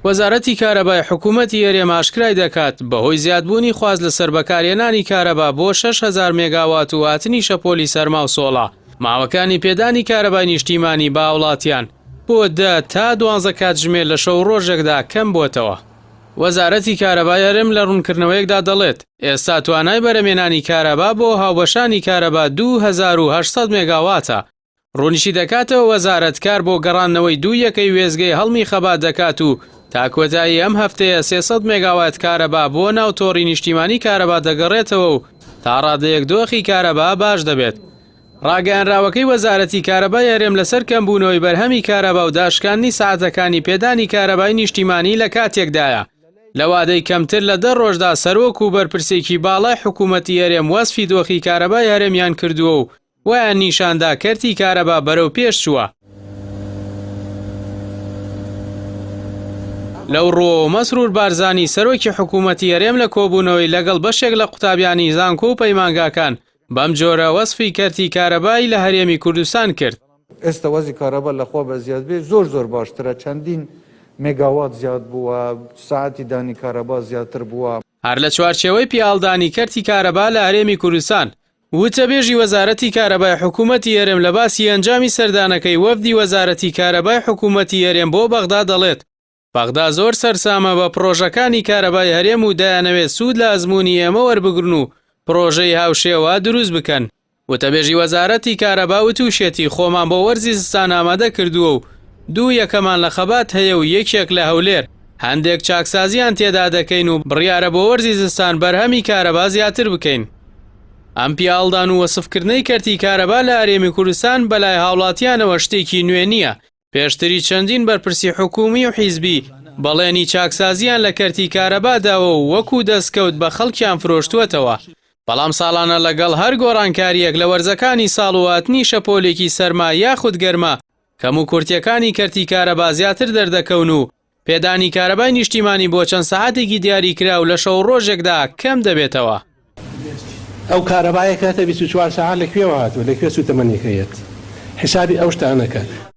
وەزارەتی کارەبای حکوومەتی هەرێم ئاشکرای دەکات بەهۆی زیادبوونی خواز لەسەر بەکارهێنانی کارەبا بۆ 6,000 مێگاوات و هاتنی شەپۆلی سەرما و سۆڵە ماوەکانی پێدانی کارەبای نیشتیمانی با وڵاتیان بۆ 10 تا 12 کاتژمێر لە شەو ڕۆژێکدا کەم بۆتەوە. وەزارەتی کارەبای هەرێم لە ڕوونکردنەوەیەکدا دەڵێت ئێستا توانای بەرهەمهێنانی کارەبا بۆ هاوبەشانی کارەبا 2800 مێگاواتە. ڕوونیشی دەکاتەوە وەزارەتکار بۆ گەڕانەوەی 2 وێزگەی هەڵمی خەبات دەکات و تا کۆتایی ئەم هەفتەیە 300 مێگاوات کارەبا بۆ ناو تۆڕی نیشتیمانی کارەبا دەگەڕێتەوە و تا ڕادەیەک دۆخی کارەبا باش دەبێت. ڕاگەیاندراوەکەی وەزارەتی کارەبای هەرێم لەسەر کەمبوونەوەی بەرهەمی کارەبا و داشکاندنی ساعەتەکانی پێدانی کارەبای نیشتیمانی لە کاتێکدایە. لە وادەی کەمتر لە 10 ڕۆژدا سەرۆک و بەرپرسێکی باڵای حکوومەتی هەرێم وەسفی دۆخی کارەبای هەرێمیان کردووە و وایان نیشاندا کەرتی کارەبا بەرەو پێش چووە. لەو ڕۆ مەسرور بارزانی سەرۆکی حکوومەتی هەرێم لە کۆبوونەوەی لەگەڵ بەشێک لە قوتابیانی زانکۆ و پەیمانگاکان بەم جۆرە وەسفی کەرتی کارەبای لە هەرێمی کوردستان کرد. ئێستا وەزی کارەبا لەخوا بە زیاد بێ زۆر باشترە، چەندین مێگاوات زیاد بووە، ساعتی دانی کارەبا زیاتر بووە. هەر لە چوارچێوەی پیاڵدانی کەرتی کارەبا لە هەرێمی کوردستان وتەبێژی وەزارەتی کارەبای حکوومەتی هەرێم لە باسی ئەنجامی سەردانەکەی وەفدی وەزارەتی کارەبای حکوومەتی هەرێم بۆ بەغدا دەڵێت بەغدا زۆر سەرسامە بە پرۆژەکانی کارەبای هەرێم و دەیانەوێت سوود لە ئەزموونی ئێمە وەربگرن و پرۆژەی هاوشێوە دروست بکەن. وتەبێژی وەزارەتی کارەبا وتوشێتی خۆمان بۆ وەرزی زستان ئامادە کردووە و 2 یەکەمان لە خەبات هەیە و 1 لە هەولێر. هەندێک چاکسازیان تێدا دەکەین و بڕیارە بۆ وەرزی زستان بەرهەمی کارەبا زیاتر بکەین. ئەم پیاڵدان و وەسفکردنەی کەرتی کارەبا لە هەرێمی کوردستان بەلای هاوڵاتیانەوە شتێکی نوێ نییە. پێشتری چەندین بەرپرسی حکومی و حیزبی بەڵێنی چاکسازیان لە کەرتی کارەباداوە و وەکو دەستکەوت بە خەڵکیان فرۆشتووەتەوە. بەڵام ساڵانە لەگەڵ هەر گۆڕانکاریەک لە وەرزەکانی ساڵ و هاتنی شەپۆلێکی سەرما یاخود گەرما کەم و کورتیەکانی کەرتی کارەبا زیاتر دەردەکەون و پێدانی کارەبای نیشتیمانی بۆ چەند سەعاتێکی دیاری کرا و لە شەو ڕۆژێکدا کەم دەبێتەوە. ئەو کارەبایەکە 24 ساعت لەکوێوە هاتووە، لەکوێ سوتەمەنیەکەیەت حسابی ئەو شتانەکە